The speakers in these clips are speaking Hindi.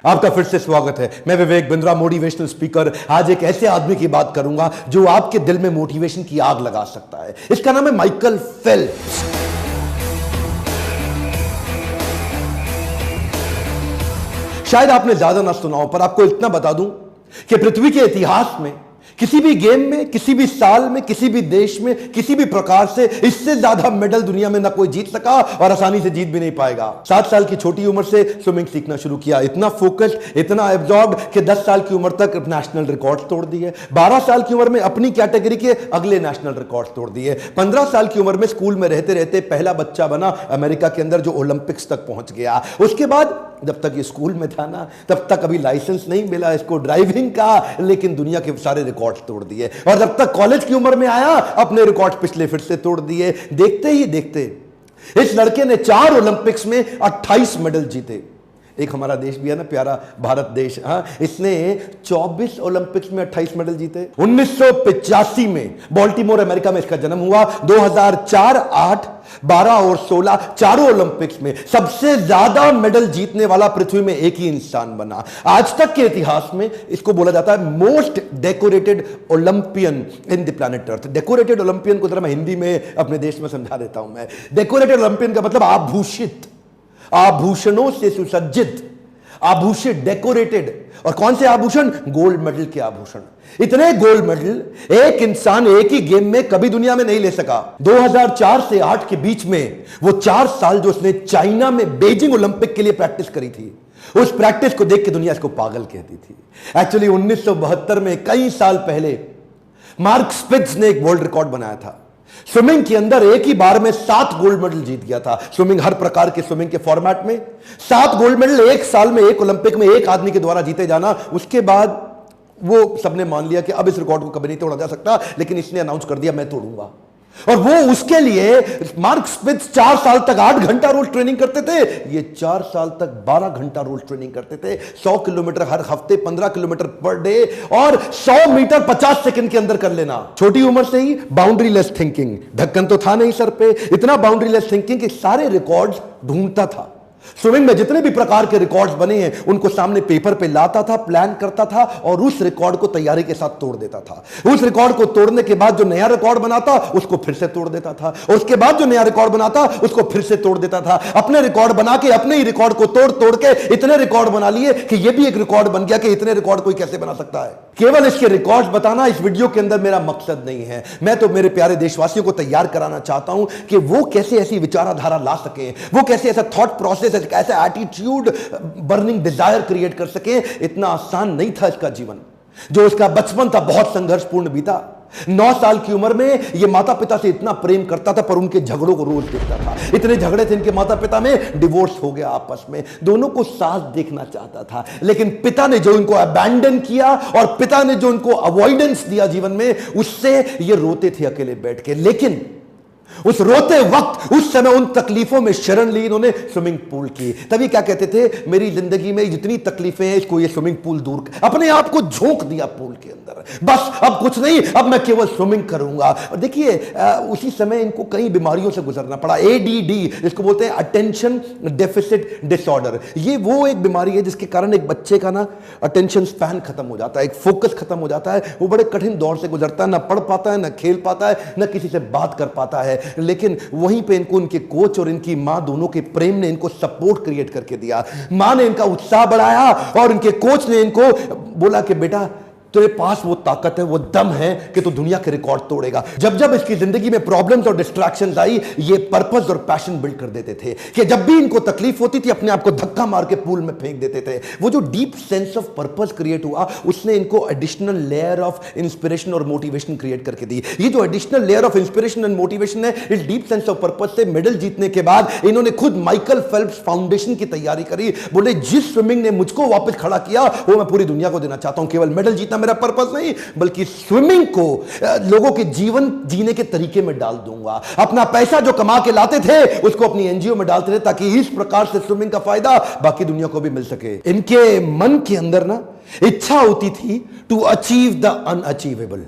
आपका फिर से स्वागत है। मैं विवेक बिंद्रा, मोटिवेशनल स्पीकर। आज एक ऐसे आदमी की बात करूंगा जो आपके दिल में मोटिवेशन की आग लगा सकता है। इसका नाम है माइकल फेल्प्स। शायद आपने ज्यादा ना सुना हो, पर आपको इतना बता दूं कि पृथ्वी के इतिहास में किसी भी गेम में, किसी भी साल में, किसी भी देश में, किसी भी प्रकार से इससे ज्यादा मेडल दुनिया में ना कोई जीत सका और आसानी से जीत भी नहीं पाएगा। 7 साल की छोटी उम्र से स्विमिंग सीखना शुरू किया, इतना फोकस्ड, इतना एब्जॉर्ब्ड कि 10 साल की उम्र तक नेशनल रिकॉर्ड तोड़ दिए। 12 साल की उम्र में अपनी कैटेगरी के अगले नेशनल रिकॉर्ड तोड़ दिए। 15 साल की उम्र में स्कूल में रहते रहते पहला बच्चा बना अमेरिका के अंदर जो ओलंपिक्स तक पहुंच गया। उसके बाद जब तक ये स्कूल में था ना, तब तक अभी लाइसेंस नहीं मिला इसको ड्राइविंग का, लेकिन दुनिया के सारे रिकॉर्ड तोड़ दिए। और जब तक कॉलेज की उम्र में आया, अपने रिकॉर्ड पिछले फिर से तोड़ दिए। देखते ही देखते इस लड़के ने 4 ओलंपिक्स में 28 मेडल जीते। एक हमारा देश भी है ना, प्यारा भारत देश, हाँ, इसने 24 ओलंपिक्स में 28 मेडल जीते। 1985 में बाल्टीमोर अमेरिका में इसका जन्म हुआ। 2004, 8, 12 और 16 चारों ओलंपिक्स में सबसे ज्यादा मेडल जीतने वाला पृथ्वी में एक ही इंसान बना। आज तक के इतिहास में इसको बोला जाता है most decorated Olympian in the planet earth. Decorated Olympian को जरा मैं हिंदी में अपने देश में समझा देता हूं। मैं डेकोरेटेड ओलंपियन का मतलब आभूषित, आभूषणों से सुसज्जित, आभूषित, डेकोरेटेड। और कौन से आभूषण? गोल्ड मेडल के आभूषण। इतने गोल्ड मेडल एक इंसान एक ही गेम में कभी दुनिया में नहीं ले सका। 2004 से 8 के बीच में वो 4 साल जो उसने चाइना में बीजिंग ओलंपिक के लिए प्रैक्टिस करी थी, उस प्रैक्टिस को देख के दुनिया इसको पागल कहती थी। एक्चुअली 1972 में, कई साल पहले, मार्क स्पिट्ज ने एक वर्ल्ड रिकॉर्ड बनाया था। स्विमिंग के अंदर एक ही बार में 7 गोल्ड मेडल जीत गया था। स्विमिंग, हर प्रकार के स्विमिंग के फॉर्मेट में 7 गोल्ड मेडल एक साल में, एक ओलंपिक में एक आदमी के द्वारा जीते जाना। उसके बाद वो सबने मान लिया कि अब इस रिकॉर्ड को कभी नहीं तोड़ा जा सकता, लेकिन इसने अनाउंस कर दिया मैं तोड़ूंगा। और वो उसके लिए मार्क स्पिट्ज 4 साल तक 8 घंटा रोज ट्रेनिंग करते थे, ये 4 साल तक 12 घंटा रोज ट्रेनिंग करते थे। 100 किलोमीटर हर हफ्ते, 15 किलोमीटर पर डे, और 100 मीटर 50 सेकंड के अंदर कर लेना। छोटी उम्र से ही बाउंड्री लेस थिंकिंग, ढक्कन तो था नहीं सर पे, इतना बाउंड्री लेस थिंकिंग कि सारे रिकॉर्ड्स ढूंढता था। स्विमिंग में जितने भी प्रकार के रिकॉर्ड्स बने हैं उनको सामने पेपर पे लाता था, प्लान करता था और उस रिकॉर्ड को तैयारी के साथ तोड़ देता था। उस रिकॉर्ड को तोड़ने के बाद जो नया रिकॉर्ड बनाता उसको फिर से तोड़ देता था, और उसके बाद जो नया रिकॉर्ड बनाता उसको फिर से तोड़ देता था। अपने रिकॉर्ड बना के अपने ही रिकॉर्ड को तोड़ तोड़ के इतने रिकॉर्ड बना लिए कि यह भी एक रिकॉर्ड बन गया कि इतने रिकॉर्ड कोई कैसे बना सकता है। केवल इसके रिकॉर्ड्स बताना इस वीडियो के अंदर मेरा मकसद नहीं है। मैं तो मेरे प्यारे देशवासियों को तैयार कराना चाहता हूं कि वो कैसे ऐसी विचारधारा ला सके, वो कैसे ऐसा थॉट प्रोसेस, ऐसा एटीट्यूड, बर्निंग डिजायर क्रिएट कर सके। इतना आसान नहीं था इसका जीवन। जो इसका बचपन था बहुत संघर्षपूर्ण बीता। 9 साल की उम्र में ये माता पिता से इतना प्रेम करता था, पर उनके झगड़ों को रोज देखता था। इतने झगड़े थे इनके माता पिता में, डिवोर्स हो गया आपस में। दोनों को साथ देखना चाहता था, लेकिन पिता ने जो इनको अबैंडन किया और पिता ने जो इनको अवॉइडेंस दिया जीवन में, उससे ये रोते थे अकेले बैठ के। लेकिन उस रोते वक्त, उस समय उन तकलीफों में शरण ली इन्होंने स्विमिंग पूल की। तभी क्या कहते थे, मेरी जिंदगी में जितनी तकलीफें हैं इसको ये स्विमिंग पूल दूर कर। अपने आप को झोंक दिया पूल के अंदर, बस अब कुछ नहीं, अब मैं केवल स्विमिंग करूंगा। और देखिए उसी समय इनको कई बीमारियों से गुजरना पड़ा। एडीडी इसको बोलते हैं, अटेंशन डेफिसिट डिसऑर्डर। ये वो एक बीमारी है जिसके कारण एक बच्चे का ना अटेंशन स्पैन खत्म हो जाता है, एक फोकस खत्म हो जाता है। वो बड़े कठिन दौर से गुजरता है, ना पढ़ पाता है, ना खेल पाता है, ना किसी से बात कर पाता है। लेकिन वहीं पे इनको उनके कोच और इनकी मां दोनों के प्रेम ने इनको सपोर्ट क्रिएट करके दिया। मां ने इनका उत्साह बढ़ाया और इनके कोच ने इनको बोला कि बेटा तेरे पास वो ताकत है, वो दम है कि तू दुनिया के रिकॉर्ड तोड़ेगा। जब जब इसकी जिंदगी में प्रॉब्लम्स और डिस्ट्रैक्शंस आई, ये पर्पस और पैशन बिल्ड कर देते थे कि जब भी इनको तकलीफ होती थी अपने आप को धक्का मार के पूल में फेंक देते थे। वो जो deep sense of purpose create हुआ, उसने इनको एडिशनल लेयर ऑफ इंस्पिरेशन और मोटिवेशन क्रिएट करके दी। ये जो additional layer of inspiration and motivation है, इस डीप सेंस ऑफ पर्पस से मेडल जीतने के बाद इन्होंने खुद माइकल फेल्प्स फाउंडेशन की तैयारी करी। बोले जिस स्विमिंग ने मुझको वापस खड़ा किया वो मैं पूरी दुनिया को देना चाहता हूं। केवल मेडल जीतना मेरा पर्पस नहीं, बल्कि स्विमिंग को लोगों के जीवन जीने के तरीके में डाल दूंगा। अपना पैसा जो कमा के लाते थे उसको अपनी एनजीओ में डालते थे, ताकि इस प्रकार से स्विमिंग का फायदा बाकी दुनिया को भी मिल सके। इनके मन के अंदर ना इच्छा होती थी टू अचीव द अनअचीवेबल।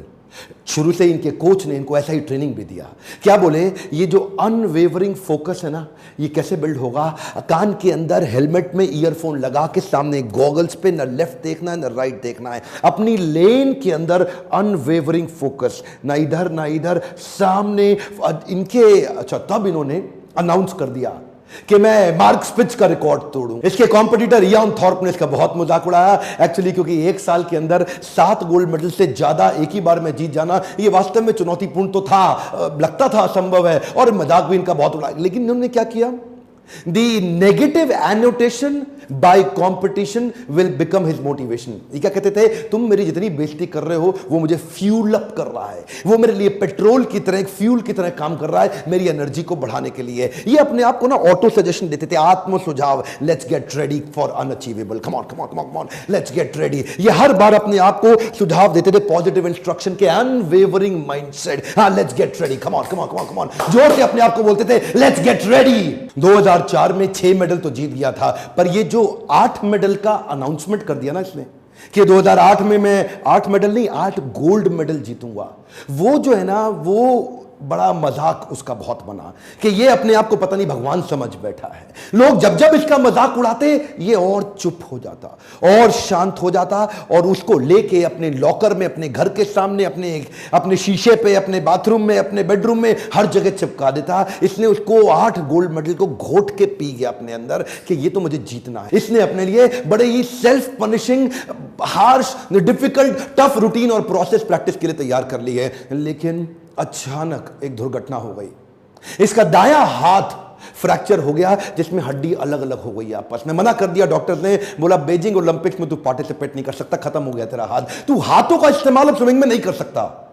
शुरू से इनके कोच ने इनको ऐसा ही ट्रेनिंग भी दिया। क्या बोले, ये जो अनवेवरिंग फोकस है ना, ये कैसे बिल्ड होगा? कान के अंदर हेलमेट में ईयरफोन लगा के सामने गॉगल्स पे न लेफ्ट देखना है न राइट देखना है, अपनी लेन के अंदर अनवेवरिंग फोकस, ना इधर ना इधर, सामने इनके। अच्छा, तब इन्होंने अनाउंस कर दिया कि मैं मार्क स्पिच का रिकॉर्ड तोड़ूं। इसके कॉम्पिटिटर इयान थॉर्प ने इसका बहुत मजाक उड़ाया एक्चुअली, क्योंकि एक साल के अंदर 7 गोल्ड मेडल से ज्यादा एक ही बार में जीत जाना ये वास्तव में चुनौतीपूर्ण तो था, लगता था असंभव है, और मजाक भी इनका बहुत उड़ाया। लेकिन इन्होंने क्या किया, the negative annotation by competition will become his motivation. ये क्या कहते थे, तुम मेरी जितनी बेइज्जती कर रहे हो वो मुझे फ्यूल अप कर रहा है, वो मेरे लिए पेट्रोल की तरह, एक फ्यूल की तरह काम कर रहा है मेरी एनर्जी को बढ़ाने के लिए। ये अपने आप को ना ऑटो सजेशन देते थे, आत्म सुझाव, let's get ready for unachievable, come on come on come on, let's get ready. ये हर बार अपने आप को सुझाव देते थे, पॉजिटिव इंस्ट्रक्शन के, अनवेवरिंग माइंडसेट, हां let's get ready, come on come on come on come on, जोर से अपने आप को बोलते थे लेट्स गेट रेडी। 2004 में 6 मेडल तो जीत गया था, पर ये जो 8 मेडल का अनाउंसमेंट कर दिया ना इसने कि 2008 में मैं 8 मेडल नहीं 8 गोल्ड मेडल जीतूंगा, वो जो है ना वो बड़ा मजाक उसका बहुत बना कि ये अपने आप को पता नहीं भगवान समझ बैठा है। लोग जब जब इसका मजाक उड़ाते ये और चुप हो जाता और शांत हो जाता और उसको लेके अपने लॉकर में, अपने घर के सामने, अपने शीशे पे, अपने बाथरूम में, अपने बेडरूम में, हर जगह चिपका देता। इसने उसको 8 गोल्ड मेडल को घोट के पी गया अपने अंदर कि ये तो मुझे जीतना है। इसने अपने लिए बड़े ही self punishing, harsh, difficult, tough routine और प्रोसेस प्रैक्टिस के लिए तैयार कर ली है। लेकिन अचानक एक दुर्घटना हो गई, इसका दायां हाथ फ्रैक्चर हो गया जिसमें हड्डी अलग अलग हो गई आपस में। मना कर दिया डॉक्टर ने, बोला बीजिंग ओलंपिक्स में तू पार्टिसिपेट नहीं कर सकता, खत्म हो गया तेरा हाथ, तू हाथों का इस्तेमाल अब स्विमिंग में नहीं कर सकता।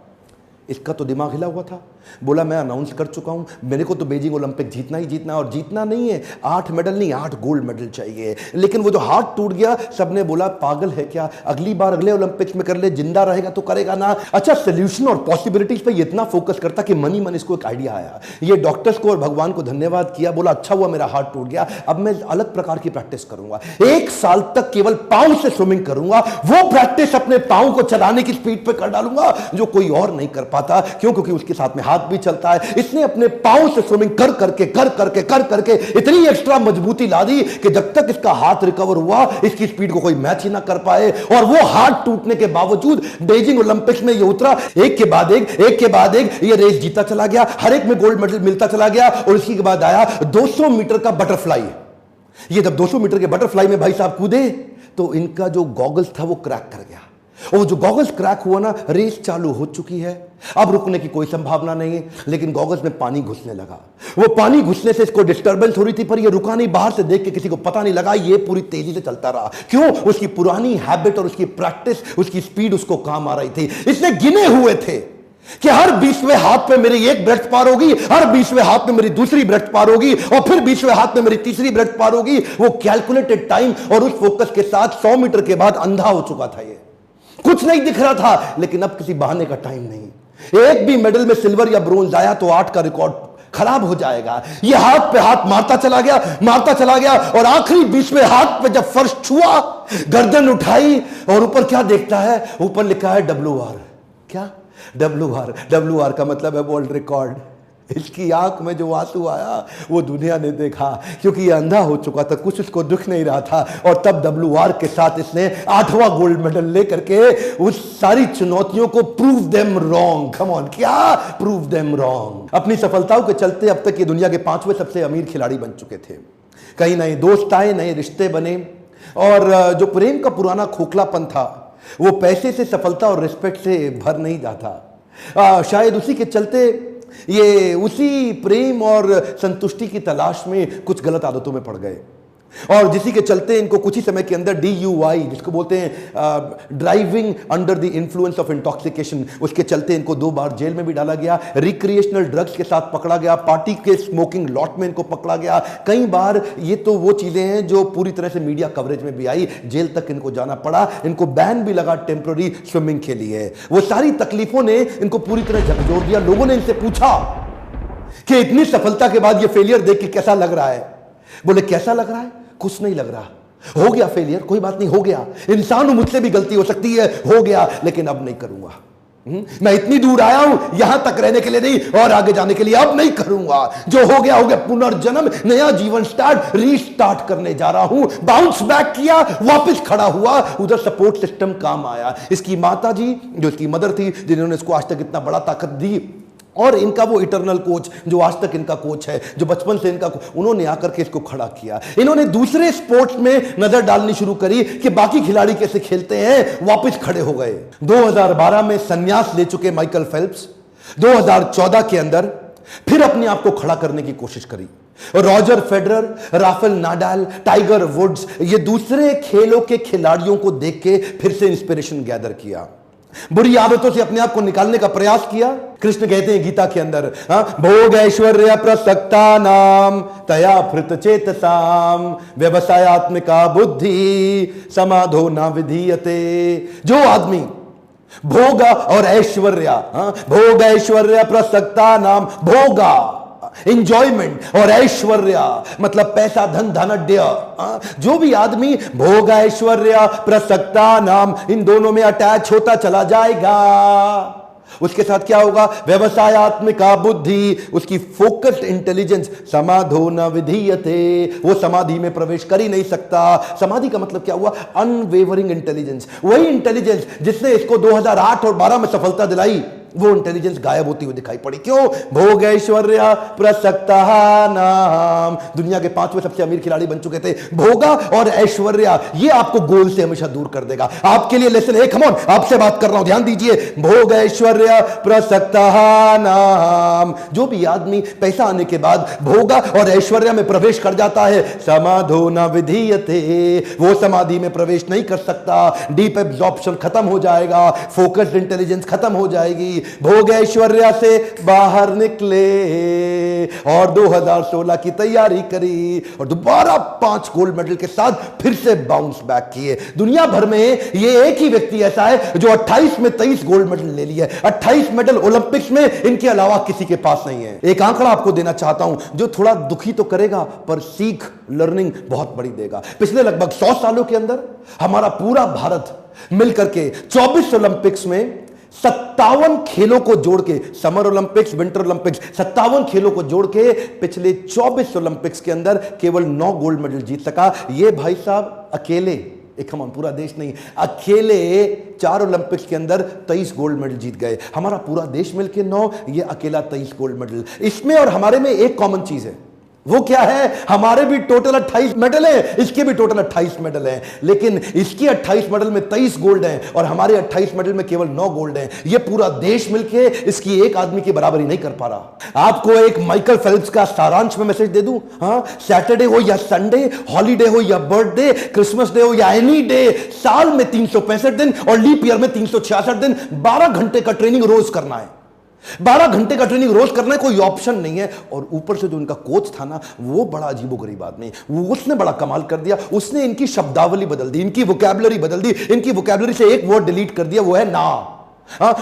इसका तो दिमाग हिला हुआ था, बोला मैं अनाउंस कर चुका हूं, मेरे को तो बीजिंग ओलंपिक जीतना ही जीतना, और जीतना नहीं है 8 मेडल नहीं 8 गोल्ड मेडल चाहिए। लेकिन वो जो हाथ टूट गया, सबने बोला पागल है क्या, अगली बार अगले ओलंपिक्स में कर ले, जिंदा रहेगा तो करेगा ना। अच्छा, सोल्यूशन और पॉसिबिलिटीज पे इतना फोकस करता कि मन ही मन इसको एक आइडिया आया। ये डॉक्टर्स को और भगवान को धन्यवाद किया, बोला अच्छा हुआ मेरा हाथ टूट गया, अब मैं अलग प्रकार की प्रैक्टिस करूंगा, 1 साल तक केवल पांव से स्विमिंग करूंगा, वो प्रैक्टिस अपने पांव को चलाने की स्पीड पे कर डालूंगा जो कोई और नहीं कर पाता। क्यों? क्योंकि उसके साथ में हाथ भी चलता है। इसने अपने पांव से स्विमिंग कर करके इतनी एक्स्ट्रा मजबूती ला दी कि जब तक इसका हाथ रिकवर हुआ इसकी स्पीड को कोई मैच ही ना कर पाए, और वो हाथ टूटने के बावजूद बीजिंग ओलंपिक्स में ये उतरा, एक के बाद एक ये रेस जीता चला गया, हर एक में गोल्ड मेडल मिलता चला गया। और इसके बाद आया 200 मीटर का बटरफ्लाई। ये जब 200 मीटर के बटरफ्लाई में भाई साहब कूदे तो इनका जो गॉगल्स था वो क्रैक कर गया, और जो गॉगल्स क्रैक हुआ ना, रेस चालू हो चुकी है, अब रुकने की कोई संभावना नहीं है, लेकिन गॉगल्स में पानी घुसने लगा। वो पानी घुसने से इसको डिस्टर्बेंस हो रही थी, पर ये रुका नहीं, बाहर से देख के किसी को पता नहीं लगा, ये पूरी तेजी से चलता रहा। क्यों? उसकी पुरानी हैबिट और उसकी प्रैक्टिस, उसकी स्पीड उसको काम आ रही थी। इसने गिने हुए थे कि हर 20वें हाथ पे मेरी एक ब्रेथ पार होगी, हर 20वें हाथ में मेरी दूसरी ब्रेथ पार होगी, और फिर 20वें हाथ में मेरी तीसरी ब्रेथ पार होगी। वो कैलकुलेटेड टाइम और उस फोकस के साथ 100 मीटर के बाद अंधा हो चुका था। ये कुछ नहीं दिख रहा था, लेकिन अब किसी बहाने का टाइम नहीं। एक भी मेडल में सिल्वर या ब्रोंज आया तो 8 का रिकॉर्ड खराब हो जाएगा। ये हाथ पे हाथ मारता चला गया, और आखिरी 20वें हाथ पे जब फर्श छुआ, गर्दन उठाई और ऊपर क्या देखता है, ऊपर लिखा है WR। क्या? WR का मतलब है वर्ल्ड रिकॉर्ड। इसकी आंख में जो आंसू आया वो दुनिया ने देखा, क्योंकि ये अंधा हो चुका था, कुछ उसको दिख नहीं रहा था। और तब WR के साथ इसने 8वां गोल्ड मेडल लेकर के उस सारी चुनौतियों को prove them wrong. Come on, क्या प्रूव देम रॉन्ग। अपनी सफलताओं के चलते अब तक ये दुनिया के 5वें सबसे अमीर खिलाड़ी बन चुके थे। कई नए दोस्त आए, नए रिश्ते बने, और जो प्रेम का पुराना खोखलापन था वो पैसे से, सफलता और रिस्पेक्ट से भर नहीं जाता। शायद उसी के चलते ये उसी प्रेम और संतुष्टि की तलाश में कुछ गलत आदतों में पड़ गए, और जिसी के चलते इनको कुछ ही समय के अंदर DUI, जिसको बोलते हैं driving under the influence of intoxication, उसके चलते इनको 2 बार जेल में भी डाला गया, रिक्रिएशनल ड्रग्स के साथ पकड़ा गया, पार्टी के स्मोकिंग लॉट में इनको पकड़ा गया कई बार। ये तो वो चीजें हैं जो पूरी तरह से मीडिया कवरेज में भी आई, जेल तक इनको जाना पड़ा, इनको बैन भी लगा टेम्पररी स्विमिंग के लिए। वो सारी तकलीफों ने इनको पूरी तरह झकझोर दिया। लोगों ने इनसे पूछा कि इतनी सफलता के बाद ये फेलियर देख के कैसा लग रहा है? बोले कैसा लग रहा है? कुछ नहीं लग रहा, हो गया फेलियर, कोई बात नहीं, हो गया, इंसान हूं, मुझसे भी गलती हो सकती है, हो गया, लेकिन अब नहीं करूंगा। मैं इतनी दूर आया हूं यहां तक रहने के लिए नहीं और आगे जाने के लिए। अब नहीं करूंगा, जो हो गया पुनर्जन्म, नया जीवन स्टार्ट, रीस्टार्ट करने जा रहा हूं। बाउंस बैक किया, वापस खड़ा हुआ, उधर सपोर्ट सिस्टम काम आया। इसकी माता जी जो इसकी मदर थी, जिन्होंने इसको आज तक इतना बड़ा ताकत दी, और इनका वो इटरनल कोच जो आज तक इनका कोच है, जो बचपन से इनका, उन्होंने आकर के इसको खड़ा किया। इन्होंने दूसरे स्पोर्ट्स में नजर डालनी शुरू करी कि बाकी खिलाड़ी कैसे खेलते हैं, वापस खड़े हो गए। 2012 में संन्यास ले चुके माइकल फेल्प्स 2014 के अंदर फिर अपने आप को खड़ा करने की कोशिश करी। Roger Federer, Rafael Nadal, Tiger Woods, ये दूसरे खेलों के खिलाड़ियों को देख के फिर से इंस्पिरेशन गैदर किया, बुरी आदतों से अपने आप को निकालने का प्रयास किया। कृष्ण कहते हैं गीता के अंदर, भोग ऐश्वर्य प्रसक्ता नाम तया फृत चेतसाम व्यवसायत्मिका बुद्धि समाधो न विधीयते। जो आदमी भोग और ऐश्वर्य, भोग ऐश्वर्य प्रसक्ता नाम, भोगा इंजॉयमेंट और ऐश्वर्य मतलब पैसा, धन, धनाढ्य, जो भी आदमी भोग ऐश्वर्य प्रसक्ता नाम इन दोनों में अटैच होता चला जाएगा, उसके साथ क्या होगा, व्यवसायत्मिका बुद्धि, उसकी फोकस्ड इंटेलिजेंस, समाधो न विधीयते, वो समाधि में प्रवेश कर ही नहीं सकता। समाधि का मतलब क्या हुआ, अनवेवरिंग इंटेलिजेंस, वही इंटेलिजेंस जिसने इसको 2008 और 12 में सफलता दिलाई, वो इंटेलिजेंस गायब होती हुई दिखाई पड़ी। क्यों, भोग ऐश्वर्य प्रसक्ता नाम, दुनिया के 5वें सबसे अमीर खिलाड़ी बन चुके थे। भोगा और ऐश्वर्य ये आपको गोल से हमेशा दूर कर देगा। आपके लिए लेसन है, कम ऑन, आपसे बात कर रहा हूं, ध्यान दीजिए। भोग ऐश्वर्य प्रसक्ता नाम, जो भी आदमी पैसा आने के बाद भोगा और ऐश्वर्य में प्रवेश कर जाता है, समाधो न विधीयते, वो समाधि में प्रवेश नहीं कर सकता। डीप एब्जॉर्प्शन खत्म हो जाएगा, फोकस्ड इंटेलिजेंस खत्म हो जाएगी। भोग ऐश्वर्या से बाहर निकले और 2016 की तैयारी करी और दोबारा 5 गोल्ड मेडल के साथ फिर से बाउंस बैक किए। दुनिया भर में ये एक ही व्यक्ति ऐसा है जो 28 में 23 गोल्ड मेडल ले लिए, 28 मेडल ओलंपिक्स में, इनके अलावा किसी के पास नहीं है। एक आंकड़ा आपको देना चाहता हूं जो थोड़ा दुखी तो करेगा पर सीख, लर्निंग बहुत बड़ी देगा। पिछले लगभग 100 सालों के अंदर हमारा पूरा भारत मिलकर के 24 ओलंपिक्स में 57 खेलों को जोड़ के, समर ओलंपिक्स, विंटर ओलंपिक्स, 57 खेलों को जोड़ के पिछले 24 ओलंपिक्स के अंदर केवल 9 गोल्ड मेडल जीत सका। ये भाई साहब अकेले, एक हम पूरा देश नहीं, अकेले 4 ओलंपिक्स के अंदर 23 गोल्ड मेडल जीत गए। हमारा पूरा देश मिलके 9, ये अकेला 23 गोल्ड मेडल। इसमें और हमारे में एक कॉमन चीज है, वो क्या है, हमारे भी टोटल 28 मेडल हैं, इसके भी टोटल 28 मेडल हैं, लेकिन इसकी 28 मेडल में 23 गोल्ड हैं और हमारे 28 मेडल में केवल 9 गोल्ड हैं। ये पूरा देश मिलके इसकी एक आदमी की बराबरी नहीं कर पा रहा। आपको एक माइकल फेल्प्स का सारांश में मैसेज दे दूं, सैटरडे हो या संडे, हॉलीडे हो या बर्थडे, क्रिसमस डे हो या एनी डे, साल में 365 दिन और लीप ईयर में 366 दिन, 12 घंटे का ट्रेनिंग रोज करना है। 12 घंटे का ट्रेनिंग रोज करना है, कोई ऑप्शन नहीं है। और ऊपर से जो इनका कोच था ना, वो बड़ा अजीबोगरीब आदमी, उसने बड़ा कमाल कर दिया। उसने इनकी शब्दावली बदल दी, इनकी वोकैबुलरी बदल दी, इनकी वोकैबुलरी से एक वर्ड डिलीट कर दिया, वो है ना।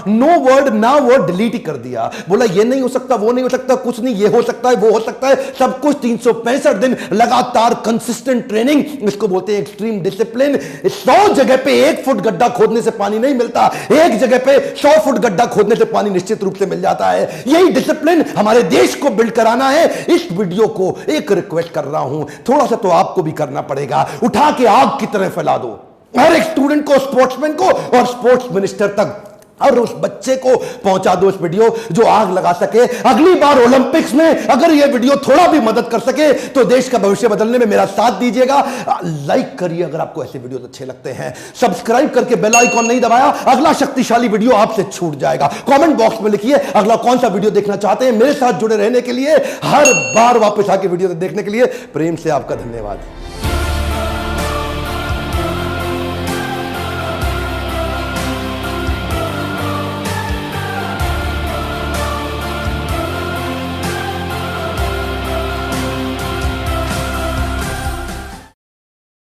नो वर्ड, ना वर्ड डिलीट ही कर दिया। बोला ये नहीं हो सकता, वो नहीं हो सकता, कुछ नहीं, ये हो सकता है, वो हो सकता है, सब कुछ। 365 दिन लगातार कंसिस्टेंट ट्रेनिंग, इसको बोलते हैं एक्सट्रीम डिसिप्लिन। 100 जगह पे 1 फुट गड्ढा खोदने से पानी नहीं मिलता, एक जगह पे 100 फुट गड्ढा खोदने से पानी निश्चित रूप से मिल जाता है। यही डिसिप्लिन हमारे देश को बिल्ड कराना है। इस वीडियो को एक रिक्वेस्ट कर रहा हूं, थोड़ा सा तो आपको भी करना पड़ेगा, उठा के आग की तरह फैला दो हर एक स्टूडेंट को, स्पोर्ट्समैन को और स्पोर्ट्स मिनिस्टर तक, और उस बच्चे को पहुंचा दो इस वीडियो जो आग लगा सके। अगली बार ओलंपिक्स में अगर यह वीडियो थोड़ा भी मदद कर सके तो देश का भविष्य बदलने में मेरा साथ दीजिएगा। लाइक करिए अगर आपको ऐसे वीडियो अच्छे लगते हैं, सब्सक्राइब करके बेल आइकॉन नहीं दबाया, अगला शक्तिशाली वीडियो आपसे छूट जाएगा। कमेंट बॉक्स में लिखिए अगला कौन सा वीडियो देखना चाहते हैं। मेरे साथ जुड़े रहने के लिए, हर बार वापस आके वीडियो देखने के लिए प्रेम से आपका धन्यवाद।